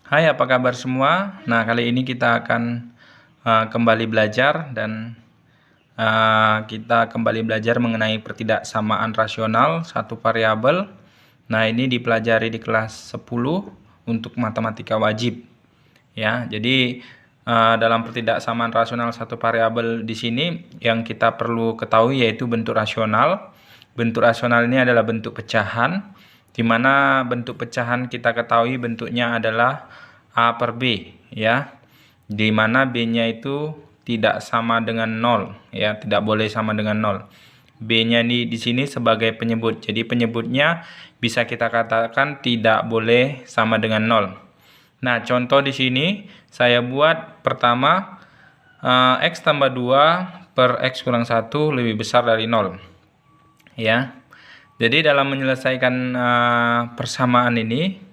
Hai, apa kabar semua? Nah, kali ini kita akan kembali belajar dan kita kembali belajar mengenai pertidaksamaan rasional satu variabel. Nah, ini dipelajari di kelas 10 untuk matematika wajib. Ya, jadi dalam pertidaksamaan rasional satu variabel di sini yang kita perlu ketahui yaitu bentuk rasional. Bentuk rasional ini adalah bentuk pecahan, di mana bentuk pecahan kita ketahui bentuknya adalah A per B, ya, di mana B-nya itu tidak sama dengan 0, ya, tidak boleh sama dengan 0. B-nya di sini sebagai penyebut, jadi penyebutnya bisa kita katakan tidak boleh sama dengan 0. Nah, contoh di sini saya buat pertama X tambah 2 per X kurang 1 lebih besar dari 0. Ya, jadi dalam menyelesaikan persamaan ini,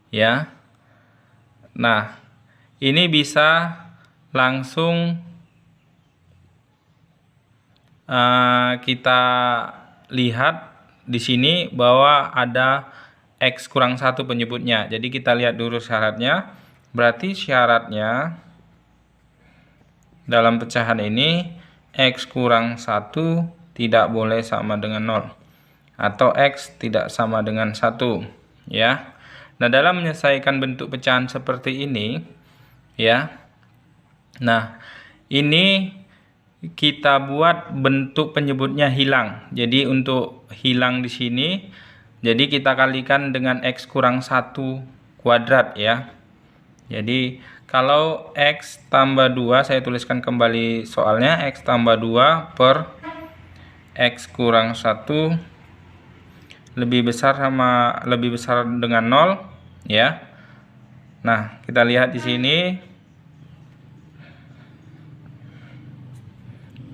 ya, nah, ini bisa langsung kita lihat di sini bahwa ada X kurang 1 penyebutnya. Jadi kita lihat dulu syaratnya. Berarti syaratnya dalam pecahan ini X kurang 1 tidak boleh sama dengan 0. Atau X tidak sama dengan 1. Ya. Nah, dalam menyelesaikan bentuk pecahan seperti ini, ya. Nah, ini kita buat bentuk penyebutnya hilang. Jadi untuk hilang di sini, jadi kita kalikan dengan X kurang 1 kuadrat, ya. Jadi kalau X tambah 2, saya tuliskan kembali soalnya, X tambah 2 per X kurang 1 lebih besar dengan 0, ya. Nah, kita lihat di sini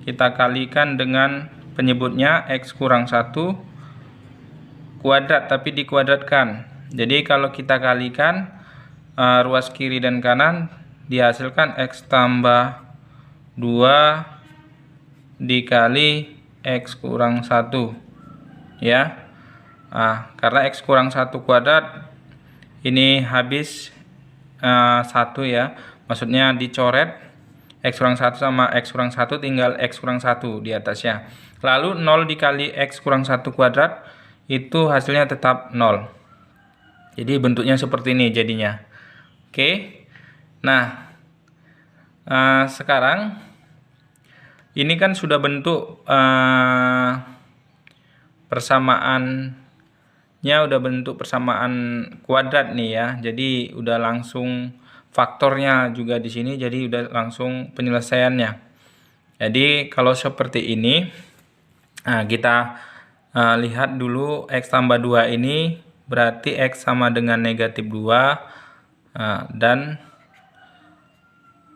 kita kalikan dengan penyebutnya X kurang 1 kuadrat, tapi dikuadratkan. Jadi kalau kita kalikan ruas kiri dan kanan dihasilkan X tambah 2 dikali X kurang 1, ya. Karena X kurang 1 kuadrat ini habis 1, ya, maksudnya dicoret X kurang 1 sama X kurang 1, tinggal X kurang 1 di atasnya. Lalu 0 dikali X kurang 1 kuadrat itu hasilnya tetap 0. Jadi bentuknya seperti ini jadinya. Oke. Nah, sekarang ini kan sudah bentuk persamaannya, udah bentuk persamaan kuadrat nih, ya. Jadi udah langsung faktornya juga di sini, jadi udah langsung penyelesaiannya. Jadi kalau seperti ini, kita lihat dulu X tambah 2 ini berarti X sama dengan negatif 2, dan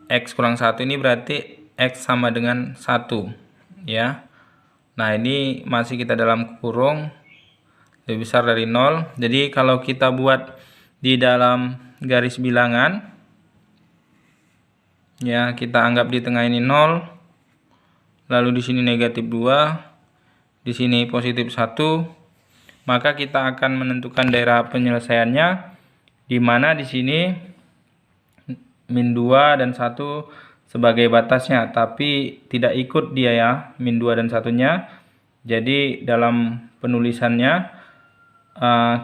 X kurang 1 ini berarti X sama dengan 1, ya. Nah, ini masih kita dalam kurung lebih besar dari 0. Jadi kalau kita buat di dalam garis bilangan, ya, kita anggap di tengah ini 0, lalu di sini negatif 2, di sini positif 1, maka kita akan menentukan daerah penyelesaiannya, di mana di sini min 2 dan 1 sebagai batasnya, tapi tidak ikut dia, ya, min 2 dan 1-nya. Jadi dalam penulisannya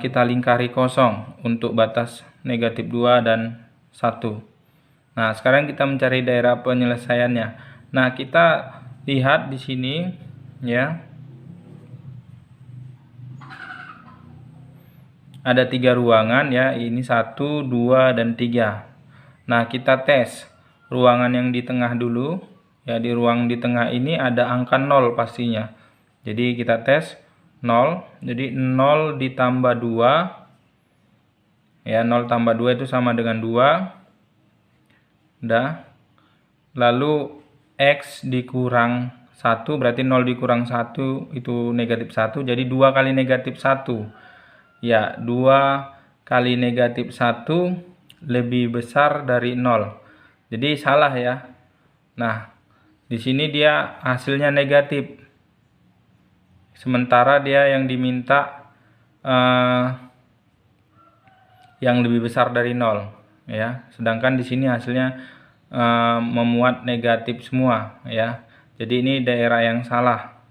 kita lingkari kosong untuk batas negatif 2 dan 1. Nah, sekarang kita mencari daerah penyelesaiannya. Nah, kita lihat di sini, ya, ada 3 ruangan, ya, ini 1, 2, dan 3. Nah, kita tes ruangan yang di tengah dulu, ya. Di ruang di tengah ini ada angka 0 pastinya. Jadi kita tes 0. Jadi 0 ditambah 2, ya, 0 tambah 2 itu sama dengan 2. Udah. Lalu X dikurang 1, berarti 0 dikurang 1 itu negatif 1. Jadi 2 kali negatif 1. Ya, 2 kali negatif 1 lebih besar dari 0. Jadi salah, ya. Nah, di sini dia hasilnya negatif. Sementara dia yang diminta yang lebih besar dari 0. ya. Sedangkan di sini hasilnya memuat negatif semua, ya. Jadi ini daerah yang salah.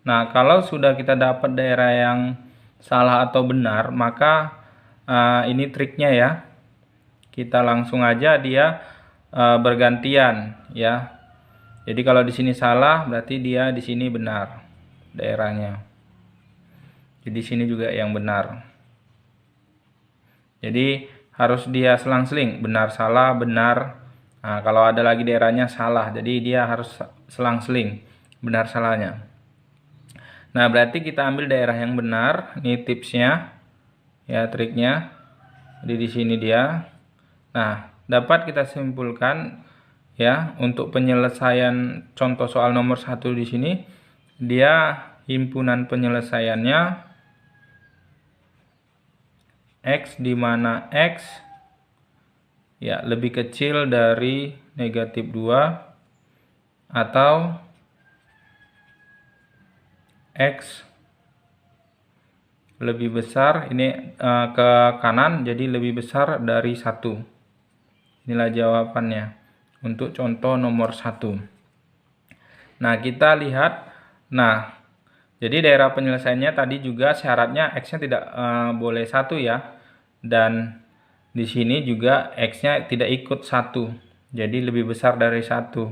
Nah, kalau sudah kita dapat daerah yang salah atau benar, maka ini triknya ya. Kita langsung aja dia bergantian, ya. Jadi kalau di sini salah, berarti dia di sini benar daerahnya. Jadi sini juga yang benar. Jadi harus dia selang-seling, benar salah benar. Nah, kalau ada lagi daerahnya salah, jadi dia harus selang-seling benar salahnya. Nah, berarti kita ambil daerah yang benar. Ini tipsnya, ya, triknya. Jadi di sini dia. Nah, dapat kita simpulkan, ya, untuk penyelesaian contoh soal nomor 1 di sini, dia himpunan penyelesaiannya X, di mana X ya lebih kecil dari negatif 2 atau X lebih besar, ini ke kanan, jadi lebih besar dari 1. Inilah jawabannya untuk contoh nomor 1. Nah, kita lihat. Nah, jadi daerah penyelesaiannya tadi juga syaratnya X-nya tidak boleh 1 ya. Dan di sini juga X-nya tidak ikut 1. Jadi lebih besar dari 1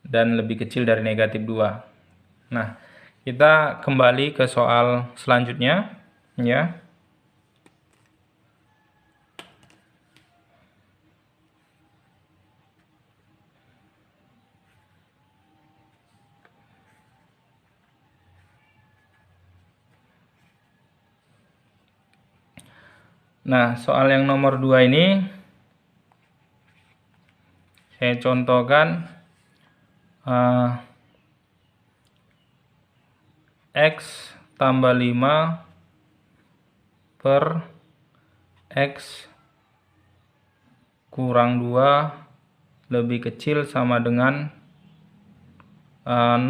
dan lebih kecil dari negatif 2. Nah, kita kembali ke soal selanjutnya, ya. Nah, soal yang nomor 2 ini saya contohkan X tambah 5 per X kurang 2 lebih kecil sama dengan 0.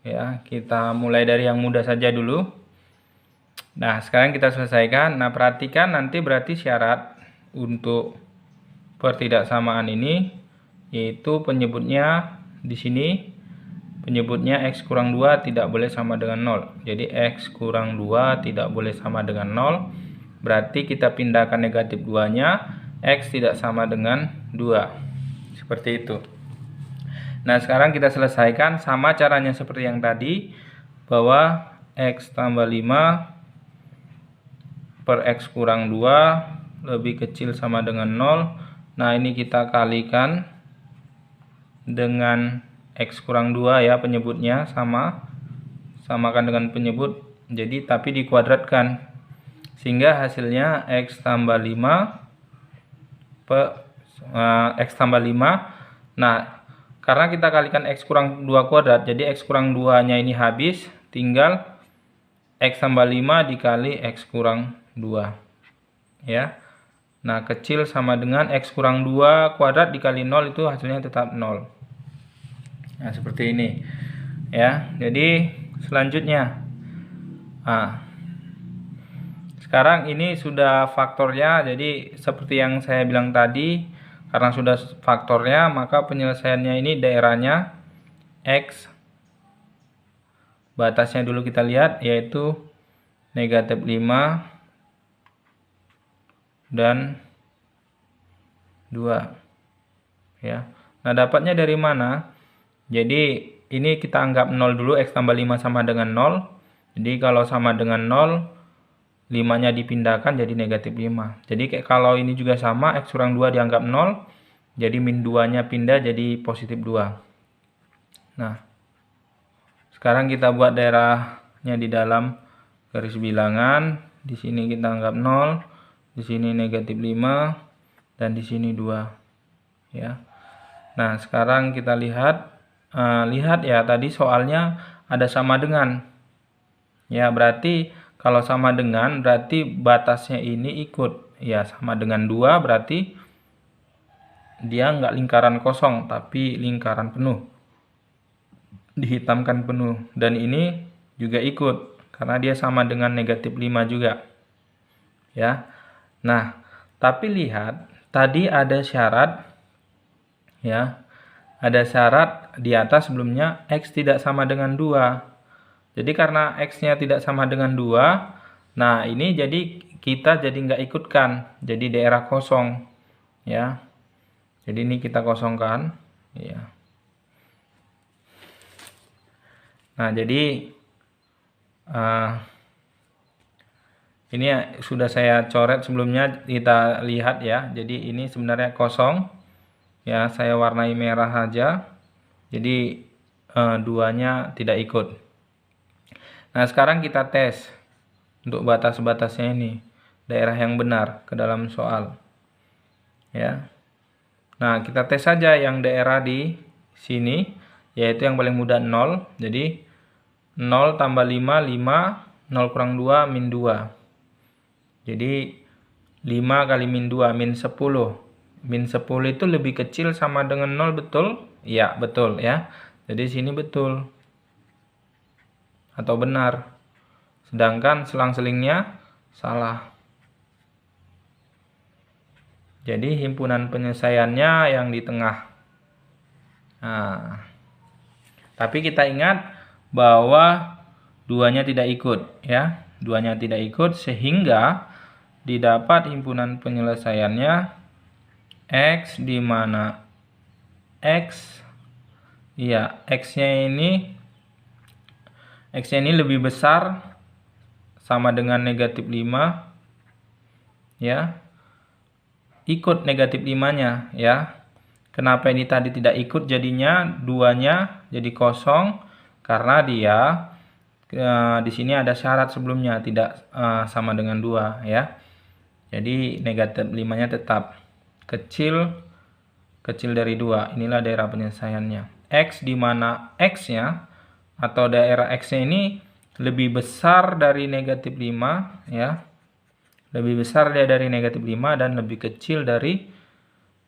Ya, kita mulai dari yang mudah saja dulu. Nah, sekarang kita selesaikan. Nah, perhatikan nanti berarti syarat untuk pertidaksamaan ini, yaitu penyebutnya di sini, penyebutnya X kurang 2 tidak boleh sama dengan 0. Jadi X kurang 2 tidak boleh sama dengan 0. Berarti kita pindahkan negatif 2-nya, X tidak sama dengan 2. Seperti itu. Nah, sekarang kita selesaikan. Sama caranya seperti yang tadi, bahwa X tambah 5 per X kurang 2 lebih kecil sama dengan 0. Nah, ini kita kalikan dengan X kurang 2 ya, penyebutnya samakan dengan penyebut, jadi tapi dikuadratkan, sehingga hasilnya X tambah 5 X tambah 5. Nah, karena kita kalikan X kurang 2 kuadrat, jadi X kurang 2 nya ini habis, tinggal X tambah 5 dikali X kurang 2, ya. Nah, kecil sama dengan X kurang 2 kuadrat dikali 0, itu hasilnya tetap 0. Nah, seperti ini, ya. Jadi selanjutnya, sekarang ini sudah faktornya, jadi seperti yang saya bilang tadi, karena sudah faktornya, maka penyelesaiannya ini daerahnya X, batasnya dulu kita lihat, yaitu negatif 5 dan 2, ya. Nah, dapatnya dari mana? Jadi ini kita anggap 0 dulu, X tambah 5 sama dengan 0. Jadi kalau sama dengan 0, 5-nya dipindahkan jadi negatif 5. Jadi kalau ini juga sama, X kurang 2 dianggap 0, jadi min 2-nya pindah jadi positif 2. Nah, sekarang kita buat daerahnya di dalam garis bilangan. Di sini kita anggap 0, di sini negatif 5, dan di sini 2, ya. Nah, sekarang kita lihat ya, tadi soalnya ada sama dengan, ya. Berarti kalau sama dengan, berarti batasnya ini ikut, ya, sama dengan 2, berarti dia nggak lingkaran kosong tapi lingkaran penuh, dihitamkan penuh. Dan ini juga ikut karena dia sama dengan negatif 5 juga, ya. Nah, tapi lihat tadi ada syarat ya. Ada syarat di atas sebelumnya X tidak sama dengan 2. Jadi karena X-nya tidak sama dengan 2, nah ini jadi kita jadi nggak ikutkan, jadi daerah kosong ya. Jadi ini kita kosongkan ya. Nah jadi ini sudah saya coret sebelumnya, kita lihat ya. Jadi ini sebenarnya kosong ya, saya warnai merah saja. Jadi duanya tidak ikut. Nah sekarang kita tes untuk batas-batasnya ini, daerah yang benar ke dalam soal ya. Nah kita tes saja yang daerah di sini, yaitu yang paling mudah 0. Jadi 0 tambah 5, 5, 0 kurang 2, min 2. Jadi 5 kali min 2, min 10. Min 10 itu lebih kecil sama dengan 0, betul? Iya, betul ya. Jadi sini betul atau benar. Sedangkan selang-selingnya salah. Jadi himpunan penyelesaiannya yang di tengah. Nah, tapi kita ingat bahwa duanya tidak ikut ya. Duanya tidak ikut sehingga didapat himpunan penyelesaiannya X, di mana X ya, X-nya ini lebih besar sama dengan negatif 5 ya, ikut negatif 5-nya ya. Kenapa ini tadi tidak ikut, jadinya duanya jadi kosong karena dia di sini ada syarat sebelumnya tidak sama dengan 2 ya. Jadi negatif 5-nya tetap kecil dari 2. Inilah daerah penyelesaiannya. X di mana X-nya atau daerah X-nya ini lebih besar dari negatif 5 ya. Lebih besar dia dari negatif 5 dan lebih kecil dari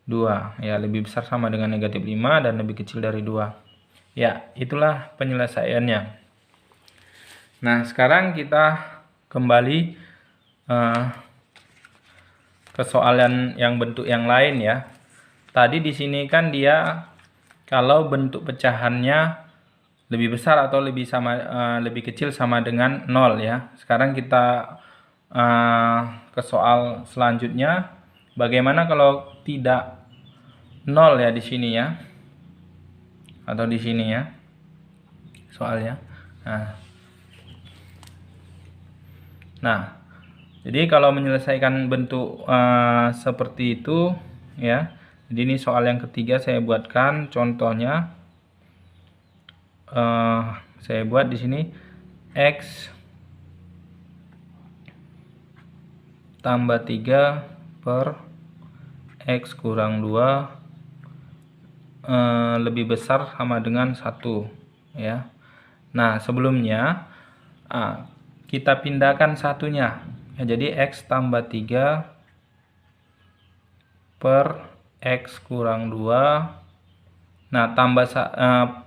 2 ya. Lebih besar sama dengan negatif 5 dan lebih kecil dari 2 ya. Itulah penyelesaiannya. Nah sekarang kita kembali ke soalan yang bentuk yang lain ya. Tadi di sini kan dia kalau bentuk pecahannya lebih besar atau lebih kecil sama dengan 0 ya. Sekarang kita ke soal selanjutnya. Bagaimana kalau tidak 0 ya di sini ya, atau di sini ya soalnya. Nah, jadi kalau menyelesaikan bentuk seperti itu ya. Jadi ini soal yang ketiga saya buatkan contohnya. Saya buat di sini X tambah 3 per X kurang 2 lebih besar sama dengan 1 ya. Nah sebelumnya kita pindahkan satunya ya, jadi X tambah 3 per X kurang 2. Nah tambah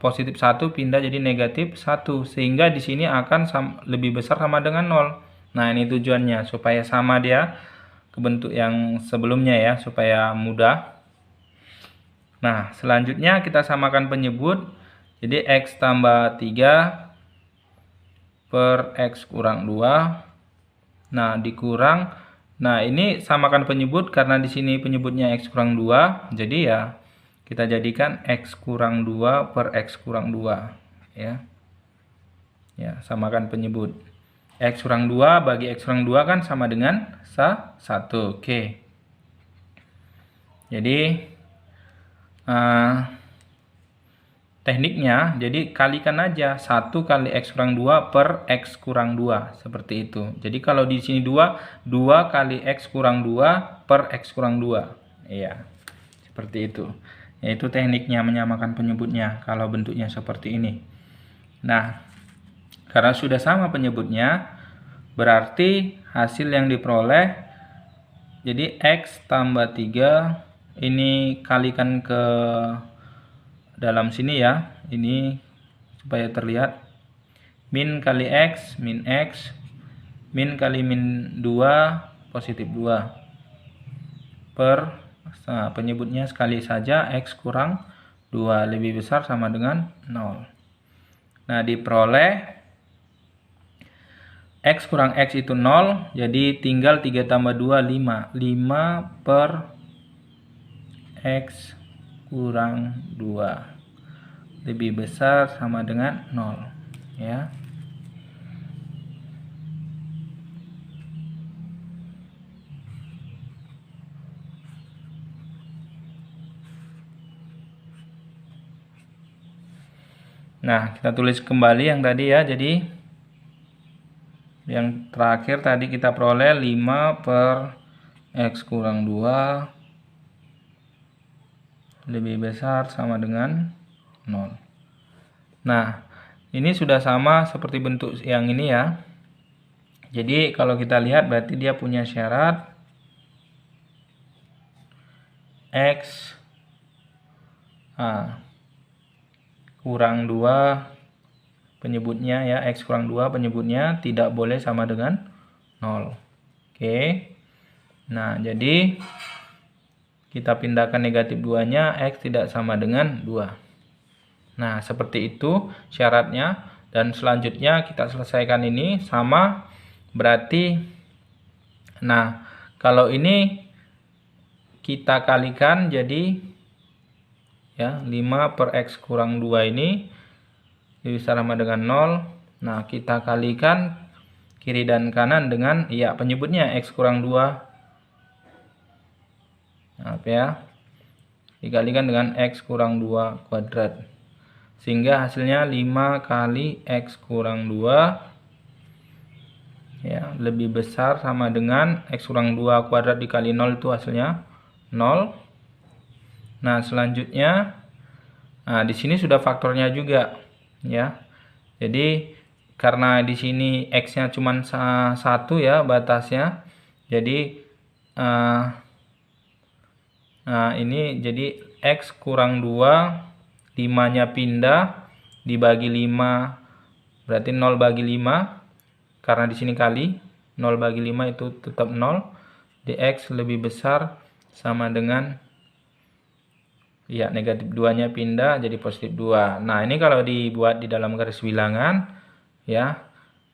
positif 1 pindah jadi negatif 1, sehingga di sini akan lebih besar sama dengan 0. Nah ini tujuannya supaya sama dia ke bentuk yang sebelumnya ya, supaya mudah. Nah selanjutnya kita samakan penyebut. Jadi X tambah 3 per X kurang 2. Nah dikurang. Nah ini samakan penyebut karena di sini penyebutnya X kurang 2. Jadi ya kita jadikan X kurang 2 per X kurang 2 ya. Ya samakan penyebut. X kurang 2 bagi X kurang 2 kan sama dengan 1. Oke. Jadi tekniknya, jadi kalikan aja 1 kali X kurang 2 per X kurang 2. Seperti itu. Jadi kalau di sini 2 kali X kurang 2 per X kurang 2. Iya. Seperti itu. Yaitu tekniknya menyamakan penyebutnya kalau bentuknya seperti ini. Nah, karena sudah sama penyebutnya, berarti hasil yang diperoleh jadi X tambah 3 ini kalikan ke dalam sini ya, ini supaya terlihat min kali X, min X, min kali min 2 positif 2 per penyebutnya sekali saja X kurang 2 lebih besar sama dengan 0. Nah, diperoleh X kurang X itu 0, jadi tinggal 3 tambah 2, 5. 5 per X kurang 2 lebih besar sama dengan 0. Ya. Nah, kita tulis kembali yang tadi ya. Jadi yang terakhir tadi kita peroleh 5 per X kurang 2 lebih besar sama dengan 0. Nah, ini sudah sama seperti bentuk yang ini ya. Jadi kalau kita lihat berarti dia punya syarat X kurang 2 penyebutnya ya, X kurang 2 penyebutnya tidak boleh sama dengan 0. Oke. Nah, jadi kita pindahkan negatif 2-nya, X tidak sama dengan 2. Nah, seperti itu syaratnya. Dan selanjutnya kita selesaikan ini sama. Berarti, nah, kalau ini kita kalikan jadi ya 5 per X kurang 2 ini lebih besar sama dengan 0. Nah, kita kalikan kiri dan kanan dengan ya penyebutnya X kurang 2. Nah, ya. Dikalikan dengan X kurang 2 kuadrat. Sehingga hasilnya 5 kali X kurang 2 ya lebih besar sama dengan X kurang 2 kuadrat dikali 0 itu hasilnya 0. Nah, selanjutnya di sini sudah faktornya juga ya. Jadi karena di sini X-nya cuma 1 ya batasnya. Jadi ini jadi X kurang 2, 5-nya pindah dibagi 5 berarti 0 bagi 5. Karena di sini kali 0 bagi 5 itu tetap 0. Dx lebih besar sama dengan ya negatif 2-nya pindah jadi positif 2. Nah, ini kalau dibuat di dalam garis bilangan ya.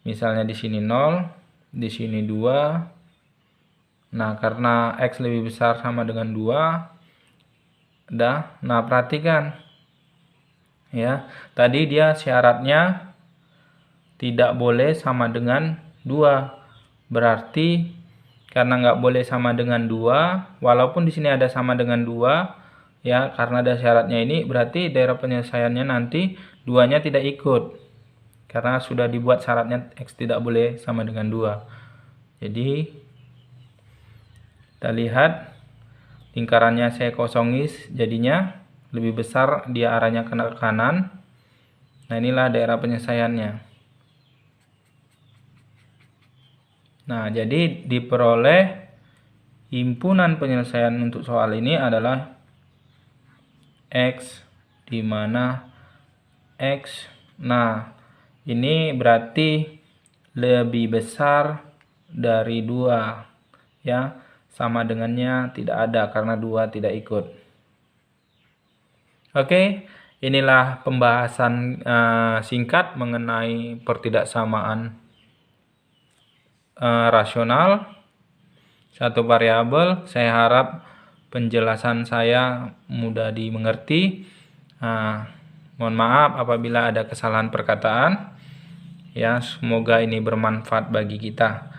Misalnya di sini 0, di sini 2. Nah, karena X lebih besar sama dengan 2. Nah, perhatikan ya. Tadi dia syaratnya tidak boleh sama dengan 2. Berarti karena nggak boleh sama dengan 2, walaupun di sini ada sama dengan 2 ya, karena ada syaratnya ini, berarti daerah penyelesaiannya nanti 2-nya tidak ikut. Karena sudah dibuat syaratnya X tidak boleh sama dengan 2. Jadi kita lihat lingkarannya saya kosongi, jadinya lebih besar dia arahnya ke kanan. Nah, inilah daerah penyelesaiannya. Nah, jadi diperoleh himpunan penyelesaian untuk soal ini adalah X di mana X. Nah, ini berarti lebih besar dari 2 ya. Sama dengannya tidak ada karena 2 tidak ikut. Oke, inilah pembahasan singkat mengenai pertidaksamaan rasional satu variabel. Saya harap penjelasan saya mudah dimengerti. Mohon maaf apabila ada kesalahan perkataan. Ya, semoga ini bermanfaat bagi kita.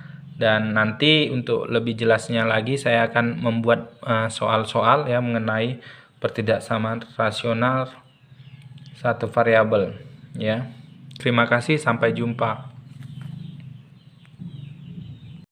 Dan nanti untuk lebih jelasnya lagi saya akan membuat soal-soal ya mengenai pertidaksamaan rasional satu variabel ya. Terima kasih, sampai jumpa.